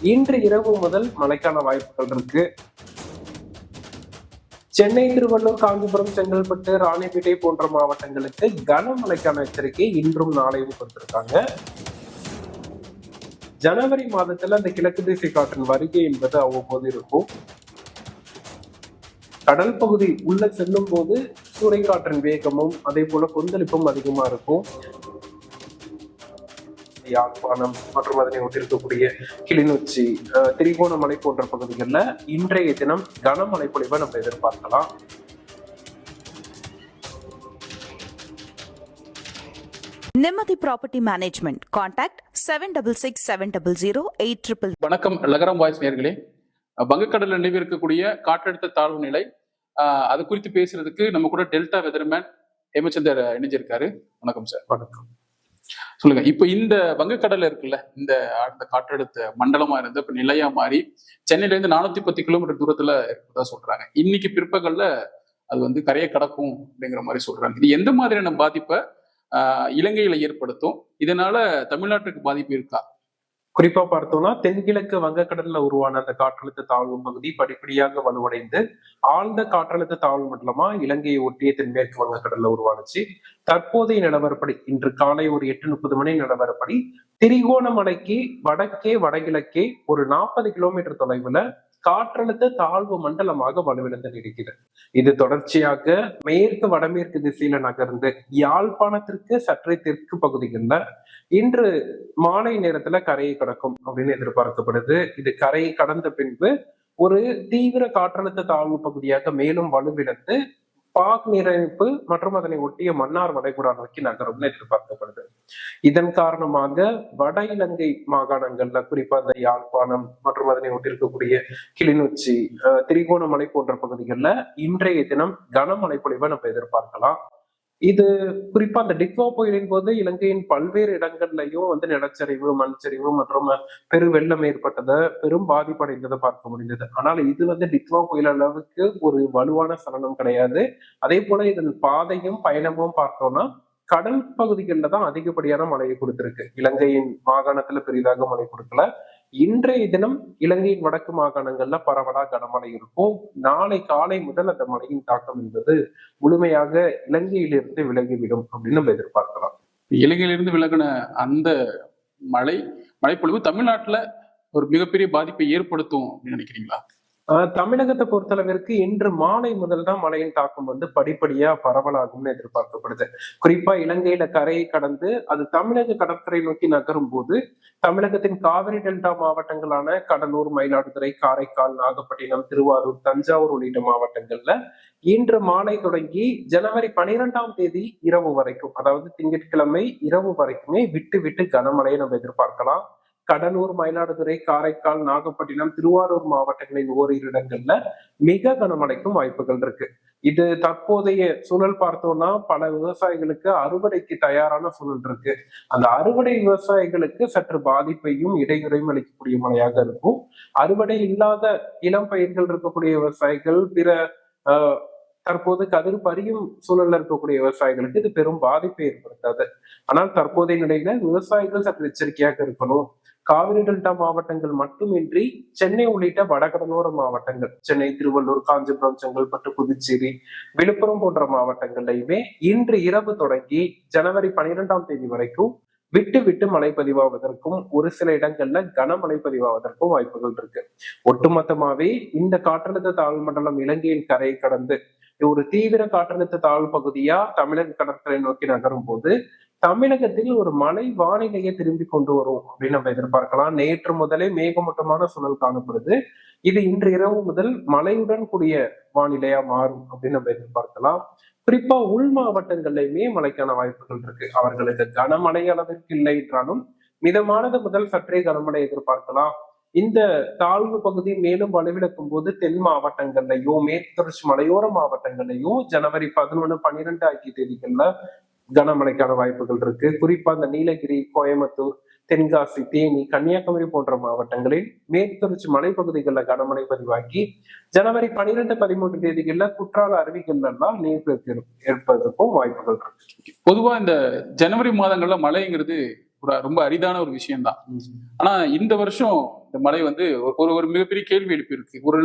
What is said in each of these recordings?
இன்று இரவு முதல் மழைக்கான வாய்ப்புகள் இருக்கு. சென்னை, திருவள்ளூர், காஞ்சிபுரம், செங்கல்பட்டு, ராணிப்பேட்டை போன்ற மாவட்டங்களுக்கு கனமழைக்கான எச்சரிக்கை இன்றும் நாளையும் கொடுத்திருக்காங்க. ஜனவரி மாதத்துல அந்த கிழக்கு திசை காற்றின் வருகை என்பது அவ்வப்போது இருக்கும். கடல் பகுதி உள்ள செல்லும் போது சூறைக்காற்றின் வேகமும் அதே போல கொந்தளிப்பும் அதிகமா இருக்கும். யாழ்ப்பாணம் மற்றும் அதனை ஒட்டிருக்கக்கூடிய கிளிநொச்சி, திரிகோணமலை போன்ற பகுதிகளில் இன்றைய தினம் கனமழை பொழிவை நம்ம எதிர்பார்க்கலாம். நிம்மதி ப்ராப்பர்ட்டி மேனேஜ்மெண்ட். கான்டாக்ட் 7667000800. வணக்கம் லகரம் வாய்ஸ் நேயர்களே. வங்கக்கடலில் நிலவி இருக்கக்கூடிய காற்றழுத்த தாழ்வு நிலை, அது குறித்து பேசுறதுக்கு நம்ம கூட டெல்டா வெதர்மேன் ஹேமச்சந்தர் இணைஞ்சிருக்காரு. வணக்கம் சார். வணக்கம். சொல்லுங்க, இப்ப இந்த வங்கக்கடல் இருக்குல்ல, இந்த ஆழ்ந்த காற்றழுத்த மண்டலமா இருந்து இப்ப நிலையா மாறி சென்னையில இருந்து 410 கிலோமீட்டர் தூரத்துல இருக்கிறதா சொல்றாங்க. இன்னைக்கு பிற்பகல்ல அது வந்து கரையை கடக்கும் அப்படிங்கிற மாதிரி சொல்றாங்க. இது எந்த மாதிரியான பாதிப்பை இலங்கையில ஏற்படுத்தும்? இதனால தமிழ்நாட்டுக்கு பாதிப்பு இருக்கா? குறிப்பா பார்த்தோம்னா தென்கிழக்கு வங்கக்கடல்ல உருவான அந்த காற்றழுத்த தாழ்வு பகுதி படிப்படியாக வலுவடைந்து ஆழ்ந்த காற்றழுத்த தாழ்வு மண்டலமா இலங்கையை ஒட்டிய தென்மேற்கு வங்கக்கடல்ல உருவானுச்சு. தற்போதைய நிலவரப்படி இன்று காலை ஒரு 8:30 மணி நிலவரப்படி திரிகோணமலைக்கு வடக்கே வடகிழக்கே ஒரு 40 கிலோமீட்டர் தொலைவுல காற்றழுத்த தாழ்வு மண்டலமாக வலுவிழந்து நீடிக்கிறது. இது தொடர்ச்சியாக மேற்கு வடமேற்கு திசையில நகர்ந்து யாழ்ப்பாணத்திற்கு சற்றே தெற்கு பகுதிகளில் இன்று மாலை நேரத்துல கரையை கடக்கும் அப்படின்னு எதிர்பார்க்கப்படுது. இது கரையை கடந்த பின்பு ஒரு தீவிர காற்றழுத்த தாழ்வு பகுதியாக மேலும் வலுவிழந்து பாக் நீரிணைப்பு மற்றும் அதனை ஒட்டிய மன்னார் வளைகுடா நோக்கி நகரும்னு எதிர்பார்க்கப்படுது. இதன் காரணமாக வட இலங்கை மாகாணங்கள்ல குறிப்பா அந்த யாழ்ப்பாணம் மற்றும் அதனை ஒட்டிருக்கக்கூடிய கிளிநொச்சி, திரிகோணமலை போன்ற பகுதிகளில் இன்றைய தினம் கனமழை பொழிவை நம்ம எதிர்பார்க்கலாம். இது குறிப்பா அந்த டிக்வா புயலின் போது இலங்கையின் பல்வேறு இடங்கள்லயும் வந்து நிலச்சரிவு, மண்சரிவு மற்றும் பெரு வெள்ளம் ஏற்பட்டதை, பெரும் பாதிப்படைந்ததை பார்க்க முடிந்தது. ஆனால் இது வந்து டிக்வா புயல் அளவுக்கு ஒரு வலுவான சலனம் கிடையாது. அதே போல இதன் பாதையும் பயணமும் பார்த்தோம்னா கடல் பகுதிகளில் தான் அதிகப்படியான மழையை கொடுத்திருக்கு. இலங்கையின் மாகாணத்துல பெரிதாக மழை கொடுக்கல. இன்றைய தினம் இலங்கையின் வடக்கு மாகாணங்கள்ல பரவலா கனமழை இருக்கும். நாளை காலை முதல் அந்த மழையின் தாக்கம் என்பது முழுமையாக இலங்கையிலிருந்து விலகிவிடும் அப்படின்னு நம்ம எதிர்பார்க்கலாம். இலங்கையிலிருந்து விலகின அந்த மழைப்பொழிவு தமிழ்நாட்டுல ஒரு மிகப்பெரிய பாதிப்பை ஏற்படுத்தும் அப்படின்னு நினைக்கிறீங்களா? தமிழகத்தை பொறுத்தளவிற்கு இன்று மாலை முதல் தான் மழையின் தாக்கம் வந்து படிப்படியா பரவலாகும்னு எதிர்பார்க்கப்படுது. குறிப்பா இலங்கையில கரையை கடந்து அது தமிழக கடற்கரை நோக்கி நகரும் போது தமிழகத்தின் காவிரி டெல்டா மாவட்டங்களான கடலூர், மயிலாடுதுறை, காரைக்கால், நாகப்பட்டினம், திருவாரூர், தஞ்சாவூர் உள்ளிட்ட மாவட்டங்கள்ல இன்று மாலை தொடங்கி ஜனவரி 12ஆம் தேதி இரவு வரைக்கும், அதாவது திங்கட்கிழமை இரவு வரைக்குமே விட்டு விட்டு கனமழையை நம்ம எதிர்பார்க்கலாம். கடலூர், மயிலாடுதுறை, காரைக்கால், நாகப்பட்டினம், திருவாரூர் மாவட்டங்களின் ஓரிரு இடங்கள்ல மிக கனமழைக்கும் வாய்ப்புகள் இருக்கு. இது தற்போதைய சூழல் பார்த்தோம்னா பல விவசாயிகளுக்கு அறுவடைக்கு தயாரான சூழல் இருக்கு. அந்த அறுவடை விவசாயிகளுக்கு சற்று பாதிப்பையும் இடையூறையும் அளிக்கக்கூடிய மழையாக இருக்கும். அறுவடை இல்லாத இளம் பயிர்கள் இருக்கக்கூடிய விவசாயிகள், பிற தற்போது கதிர் பறியும் சூழல்ல இருக்கக்கூடிய விவசாயிகளுக்கு இது பெரும் பாதிப்பை ஏற்படுத்தாது. ஆனால் தற்போதைய நிலையில விவசாயிகள் சற்று எச்சரிக்கையாக இருக்கணும். காவிரி டெல்டா மாவட்டங்கள் மட்டுமின்றி சென்னை உள்ளிட்ட வடகடலோர மாவட்டங்கள், சென்னை, திருவள்ளூர், காஞ்சிபுரம், செங்கல்பட்டு, புதுச்சேரி, விழுப்புரம் போன்ற மாவட்டங்கள்லையுமே இன்று இரவு தொடங்கி ஜனவரி 12ஆம் தேதி வரைக்கும் விட்டு விட்டு மழை பதிவாவதற்கும் ஒரு சில இடங்கள்ல கனமழை பதிவாவதற்கும் வாய்ப்புகள் இருக்கு. ஒட்டுமொத்தமாவே இந்த காற்றழுத்த தாழ்வு மண்டலம் இலங்கையின் கரையை கடந்து ஒரு தீவிர காற்றழுத்த தாழ்வு பகுதியா தமிழக கடற்கரை நோக்கி நகரும் போது தமிழகத்தில் ஒரு மழை வானிலையை திரும்பி கொண்டு வரும் அப்படின்னு நம்ம எதிர்பார்க்கலாம். நேற்று முதலே மேகமூட்டமான சூழல் காணப்படுது. இது இன்று இரவு முதல் மழையுடன் கூடிய வானிலையா மாறும் அப்படின்னு நம்ம எதிர்பார்க்கலாம். குறிப்பா உள் மாவட்டங்கள்லயுமே மழைக்கான வாய்ப்புகள் இருக்கு. அவர்களுக்கு கனமழை அளவிற்கு இல்லை என்றாலும் மிதமானது முதல் சற்றே கனமழை எதிர்பார்க்கலாம். இந்த தாழ்வு பகுதி மேலும் வலுவிழக்கும் போது தென் மாவட்டங்கள்லயும் மேற்கு தொடர்ச்சி மலையோர மாவட்டங்கள்லயும் ஜனவரி 11, 12 ஆகிய தேதிகள்ல கனமழைக்கான வாய்ப்புகள் இருக்கு. குறிப்பா இந்த நீலகிரி, கோயம்புத்தூர், தென்காசி, தேனி, கன்னியாகுமரி போன்ற மாவட்டங்களில் மேற்கு தொடர்ச்சி மலைப்பகுதிகளில் கனமழை பதிவாகி ஜனவரி 12, 13 தேதிகளில் குற்றால அருவிகள்ல எல்லாம் நீர்ப்பெருக்கு ஏற்பதற்கும் வாய்ப்புகள் இருக்கு. பொதுவா இந்த ஜனவரி மாதங்கள்ல மழைங்கிறது ரொம்ப அரிதான ஒரு விஷயம்தான். ஆனா இந்த வருஷம் இந்த இந்த மழை வந்து ஒரு ஒரு மிகப்பெரிய கேள்வி எழுப்பி இருக்கு. ஒரு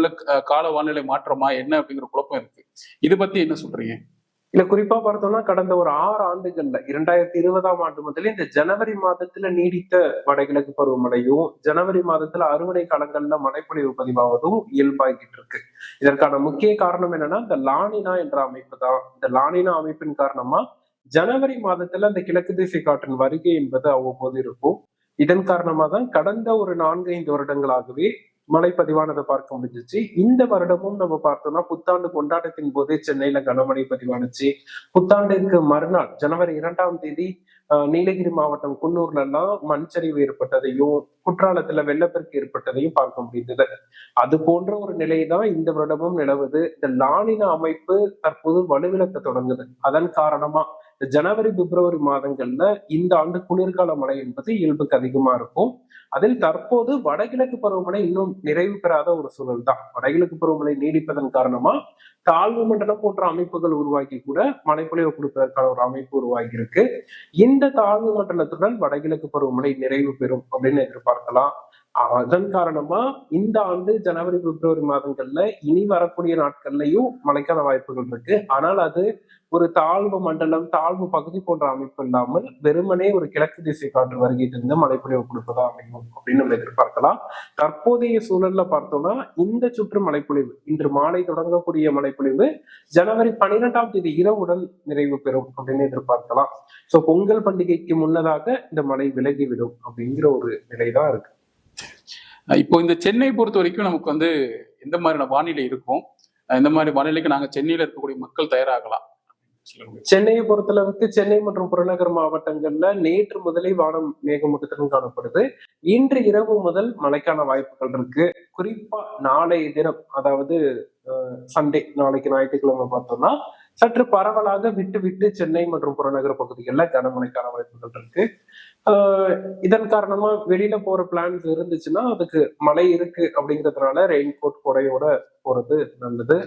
கால வானிலை மாற்றமா என்ன அப்படிங்கிற குழப்பம் இருக்கு. இதை பத்தி என்ன சொல்றீங்க? இல்ல, குறிப்பா பார்த்தோம்னா கடந்த ஒரு 6 ஆண்டுகள்ல 2020ஆம் ஆண்டு முதலே இந்த ஜனவரி மாதத்துல நீடித்த வடகிழக்கு பருவமழையும், ஜனவரி மாதத்துல அறுவடை காலங்கள்ல மழைப்பொழிவு பதிவாவதும் இயல்பாகிட்டு இருக்கு. இதற்கான முக்கிய காரணம் என்னன்னா இந்த லானினா என்ற அமைப்பு தான். இந்த லானினா அமைப்பின் காரணமா ஜனவரி மாதத்துல அந்த கிழக்கு திசை காற்றின் வருகை என்பது அவ்வப்போது இருக்கும். இதன் காரணமா தான் கடந்த ஒரு 4-5 வருடங்களாகவே மழை பதிவானதை பார்க்க முடிஞ்சிச்சு. இந்த வருடமும் நம்ம பார்த்தோம்னா புத்தாண்டு கொண்டாட்டத்தின் போதே சென்னையில கனமழை பதிவானுச்சு. புத்தாண்டிற்கு மறுநாள் ஜனவரி 2ஆம் தேதி நீலகிரி மாவட்டம் குன்னூர்ல எல்லாம் மண்சரிவு ஏற்பட்டதையும், குற்றாலத்துல வெள்ளப்பெருக்கு ஏற்பட்டதையும் பார்க்க முடிந்தது. அது போன்ற ஒரு நிலைதான் இந்த வருடமும் நிலவுது. இந்த லானினா அமைப்பு தற்போது வலுவிழக்க தொடங்குது. அதன் காரணமா ஜனவரி பிப்ரவரி மாதங்கள்ல இந்த ஆண்டு குளிர்கால மழை என்பது இயல்புக்கு அதிகமா இருக்கும். அதில் தற்போது வடகிழக்கு பருவமழை இன்னும் நிறைவு பெறாத ஒரு சூழல் தான். வடகிழக்கு பருவமழை நீடிப்பதன் காரணமா தாழ்வு மண்டலம் போன்ற அமைப்புகள் உருவாக்கி கூட மழைப்பொழிவு கொடுப்பதற்கான ஒரு அமைப்பு உருவாகி இருக்கு. இந்த தாழ்வு மண்டலத்துடன் வடகிழக்கு பருவமழை நிறைவு பெறும் அப்படின்னு எதிர்பார்க்கலாம். அதன் காரணமா இந்த ஆண்டு ஜனவரி பிப்ரவரி மாதங்கள்ல இனி வரக்கூடிய நாட்கள்லயும் மழைக்கான வாய்ப்புகள் இருக்கு. ஆனால் அது ஒரு தாழ்வு மண்டலம், தாழ்வு பகுதி போன்ற அமைப்பு இல்லாமல் வெறுமனே ஒரு கிழக்கு திசை காற்று வருகையிட்டு இருந்து மழைப்பொழிவு கொடுப்பதா அமையும் அப்படின்னு நம்ம எதிர்பார்க்கலாம். தற்போதைய சூழல்ல பார்த்தோம்னா இந்த சுற்று மழைப்பொழிவு இன்று மாலை தொடங்கக்கூடிய மழைப்பொழிவு ஜனவரி 12ஆம் தேதி இரவுடன் நிறைவு பெறும் அப்படின்னு எதிர்பார்க்கலாம். சோ பொங்கல் பண்டிகைக்கு முன்னதாக இந்த மழை விலகிவிடும் அப்படிங்கிற ஒரு நிலைதான் இருக்கு. இப்போ இந்த சென்னை பொறுத்த வரைக்கும் நமக்கு வந்து எந்த மாதிரியான வானிலை இருக்கும்? இந்த மாதிரி வானிலைக்கு நாங்க சென்னையில இருக்கக்கூடிய மக்கள் தயாராகலாம்? சென்னையை பொறுத்தளவுக்கு சென்னை மற்றும் புறநகர் மாவட்டங்கள்ல நேற்று முதலே வானம் மேகமூட்டத்துடன் காணப்படுது. இன்று இரவு முதல் மழைக்கான வாய்ப்புகள் இருக்கு. குறிப்பா நாளைய தினம், அதாவது சண்டே, நாளைக்கு ஞாயிற்றுக்கிழமை பார்த்தோம்னா சற்று பரவலாக விட்டு விட்டு சென்னை மற்றும் புறநகர் பகுதிகளில் கனமழைக்கான வாய்ப்புகள் இருக்கு. இதன் காரணமா வெளியில போற பிளான்ஸ் இருந்துச்சுன்னா அதுக்கு மழை இருக்கு அப்படிங்கிறதுனால ரெயின்கோட் கொடையோட போறது நல்லது.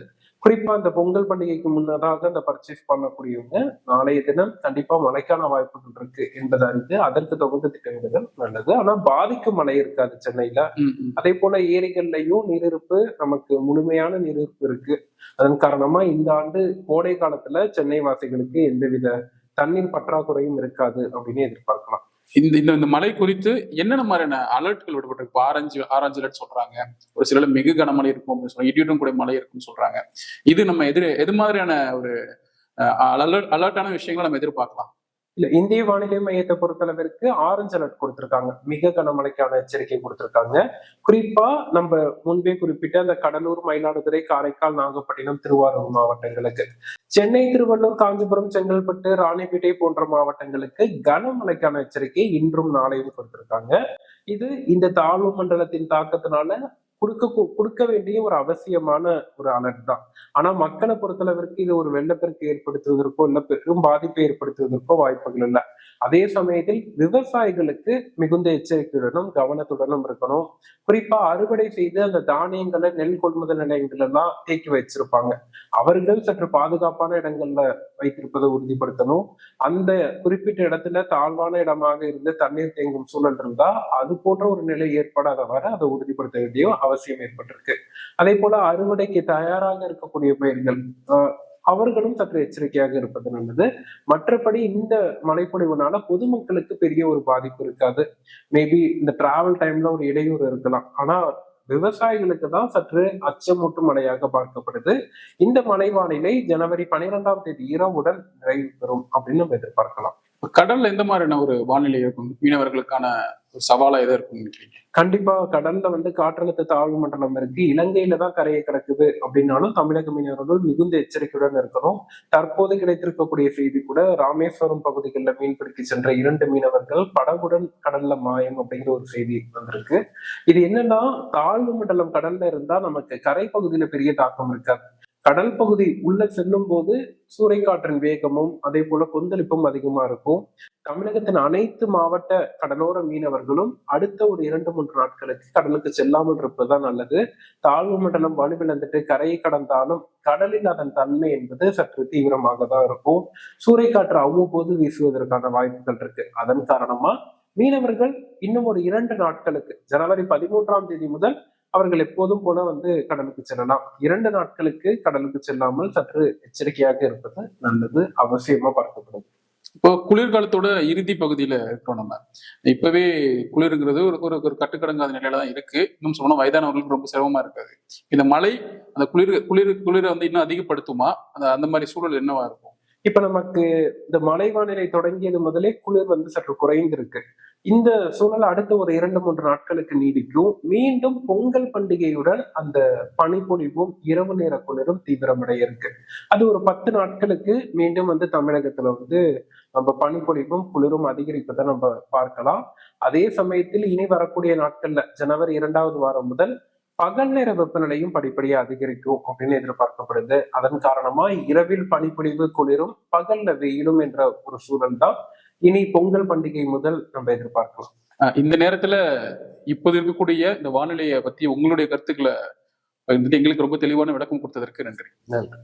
குறிப்பா இந்த பொங்கல் பண்டிகைக்கு முன்னதாக இந்த பர்ச்சேஸ் பண்ணக்கூடியவங்க நாளைய தினம் கண்டிப்பா மழைக்கான வாய்ப்புகள் இருக்கு என்பதை அறிந்து அதற்கு தகுந்த திட்டமிடுதல் நல்லது. ஆனா பாதிக்கும் மழை இருக்காது சென்னையில. அதே போல ஏரிகள்லயும் நீரிருப்பு, நமக்கு முழுமையான நீரிருப்பு இருக்கு. அதன் காரணமா இந்த ஆண்டு கோடை காலத்துல சென்னை வாசிகளுக்கு எந்தவித தண்ணீர் பற்றாக்குறையும் இருக்காது அப்படின்னு எதிர்பார்க்கலாம். இந்த மழை குறித்து என்னென்ன மாதிரியான அலர்ட்கள் விடப்பட்டிருக்கு? ஆரஞ்சு அலர்ட் சொல்றாங்க, ஒரு சில மிகு கனமழை இருக்கும் அப்படின்னு சொல்றாங்க, இடியுடன் கூட மழை இருக்குன்னு சொல்றாங்க. இது நம்ம எது மாதிரியான ஒரு அலர்ட்டான விஷயங்களை நம்ம எதிர்பார்க்கலாம்? இல்ல, இந்திய வானிலை மையத்தை பொறுத்தளவிற்கு ஆரஞ்சு அலர்ட் கொடுத்திருக்காங்க. மிக கனமழைக்கான எச்சரிக்கை கொடுத்திருக்காங்க. குறிப்பா நம்ம முன்பே குறிப்பிட்ட அந்த கடலூர், மயிலாடுதுறை, காரைக்கால், நாகப்பட்டினம், திருவாரூர் மாவட்டங்களுக்கு, சென்னை, திருவள்ளூர், காஞ்சிபுரம், செங்கல்பட்டு, ராணிப்பேட்டை போன்ற மாவட்டங்களுக்கு கனமழைக்கான எச்சரிக்கை இன்றும் நாளையும் கொடுத்திருக்காங்க. இது இந்த தாழ்வு மண்டலத்தின் தாக்கத்தினால கொடுக்க வேண்டிய ஒரு அவசியமான ஒரு அலர்ட் தான். ஆனா மக்களை பொறுத்தளவிற்கு இது ஒரு வெள்ளப்பெருக்கு ஏற்படுத்துவதற்கோ இல்ல பெரும் பாதிப்பை ஏற்படுத்துவதற்கோ வாய்ப்புகள் இல்லை. அதே சமயத்தில் விவசாயிகளுக்கு மிகுந்த எச்சரிக்கையுடனும் கவனத்துடனும் இருக்கணும். குறிப்பா அறுவடை செய்து அந்த தானியங்களை நெல் கொள்முதல் நிலையங்கள் எல்லாம் தேக்கி வச்சிருப்பாங்க. அவர்கள் சற்று பாதுகாப்பான இடங்கள்ல வைத்திருப்பதை உறுதிப்படுத்தணும். அந்த குறிப்பிட்ட இடத்துல தாழ்வான இடமாக இருந்து தண்ணீர் தேங்கும் சூழல் இருந்தா அது போன்ற ஒரு நிலை ஏற்படாதவாறு அதை உறுதிப்படுத்த வேண்டிய அவசியம் ஏற்பட்டிருக்கு. அதே போல அறுவடைக்கு தயாராக இருக்கக்கூடிய பயிர்கள் அவர்களும் சற்று எச்சரிக்கையாக இருப்பது நல்லது. மற்றபடி இந்த மழைப்பொழிவுனால பொதுமக்களுக்கு பெரிய ஒரு பாதிப்பு இருக்காது. மேபி இந்த டிராவல் டைம்ல ஒரு இடையூறு இருக்கலாம். ஆனா விவசாயிகளுக்கு தான் சற்று அச்சமூட்டும் மழையாக பார்க்கப்படுது. இந்த மழை வானிலை ஜனவரி 12ஆம் தேதி இரவுடன் நிறைவு பெறும் அப்படின்னு நம்ம எதிர்பார்க்கலாம். கடல்ல எந்த மாதிரியான ஒரு வானிலை இருக்கும்? மீனவர்களுக்கான ஒரு சவாலா எதை இருக்கும் நினைக்கிறீங்க? கண்டிப்பா கடல்ல காற்றழுத்த தாழ்வு மண்டலம் இருக்கு. இலங்கையில தான் கரையை கிடக்குது அப்படின்னாலும் தமிழக மீனவர்கள் மிகுந்த எச்சரிக்கையுடன் இருக்கணும். தற்போது கிடைத்திருக்கக்கூடிய செய்தி கூட ராமேஸ்வரம் பகுதிகளில் மீன்பிடிக்க சென்ற 2 மீனவர்கள் படகுடன் கடல்ல மாயம் அப்படிங்கிற ஒரு செய்தி வந்திருக்கு. இது என்னன்னா, தாழ்வு மண்டலம் கடல்ல இருந்தா நமக்கு கரை பகுதியில பெரிய தாக்கம் இருக்காது. கடல் பகுதி உள்ள செல்லும் போது சூறைக்காற்றின் வேகமும் அதே போல கொந்தளிப்பும் அதிகமா இருக்கும். தமிழகத்தின் அனைத்து மாவட்ட கடலோர மீனவர்களும் அடுத்த ஒரு 2-3 நாட்களுக்கு கடலுக்கு செல்லாமல் இருப்பதுதான் நல்லது. தாழ்வு மண்டலம் வலுவிழந்துட்டு கரையை கடந்தாலும் கடலில் அதன் தன்மை என்பது சற்று தீவிரமாக தான் இருக்கும். சூறைக்காற்று அவ்வப்போது வீசுவதற்கான வாய்ப்புகள் இருக்கு. அதன் காரணமா மீனவர்கள் இன்னும் ஒரு 2 நாட்களுக்கு, ஜனவரி 13ஆம் தேதி முதல் அவர்கள் எப்போதும் போல கடலுக்கு செல்லலாம். 2 நாட்களுக்கு கடலுக்கு செல்லாமல் சற்று எச்சரிக்கையாக இருப்பது நல்லது, அவசியமா பார்க்கப்படுது. இப்போ குளிர்காலத்தோட இறுதி பகுதியில இருக்கிறோம் நம்ம. இப்பவே குளிருங்கிறது ஒரு ஒரு ஒரு கட்டுக்கடங்காத நிலையில தான் இருக்கு. இன்னும் சொன்னா வயதானவர்களுக்கு ரொம்ப சிரமமா இருக்காது. இந்த மழை அந்த குளிரை இன்னும் அதிகப்படுத்துமா? அந்த மாதிரி சூழல் என்னவா இருக்கும்? இப்ப நமக்கு இந்த மழை வானிலை தொடங்கியது முதலே குளிர் சற்று குறைந்திருக்கு. இந்த சூழல் அடுத்த ஒரு 2-3 நாட்களுக்கு நீடிக்கும். மீண்டும் பொங்கல் பண்டிகையுடன் அந்த பனிப்பொழிவும் இரவு நேர குளிரும் தீவிரமடைய இருக்கு. அது ஒரு 10 நாட்களுக்கு மீண்டும் தமிழகத்துல நம்ம பனிப்பொழிவும் குளிரும் அதிகரிப்பதை நம்ம பார்க்கலாம். அதே சமயத்தில் இனி வரக்கூடிய நாட்கள்ல ஜனவரி 2வது வாரம் முதல் பகல் நேர வெப்பநிலையும் படிப்படியா அதிகரிக்கும் அப்படின்னு எதிர்பார்க்கப்படுது. அதன் காரணமா இரவில் பனிப்பொழிவு குளிரும், பகல்ல வெயிலும் என்ற ஒரு சூழல் தான் இனி பொங்கல் பண்டிகை முதல் நம்ம எதிர்பார்க்கலாம். இந்த நேரத்துல இப்போது இருக்கக்கூடிய இந்த வானிலையை பத்தி உங்களுடைய கருத்துக்களை எங்களுக்கு ரொம்ப தெளிவான விளக்கம் கொடுத்ததற்கு நன்றி. நன்றி.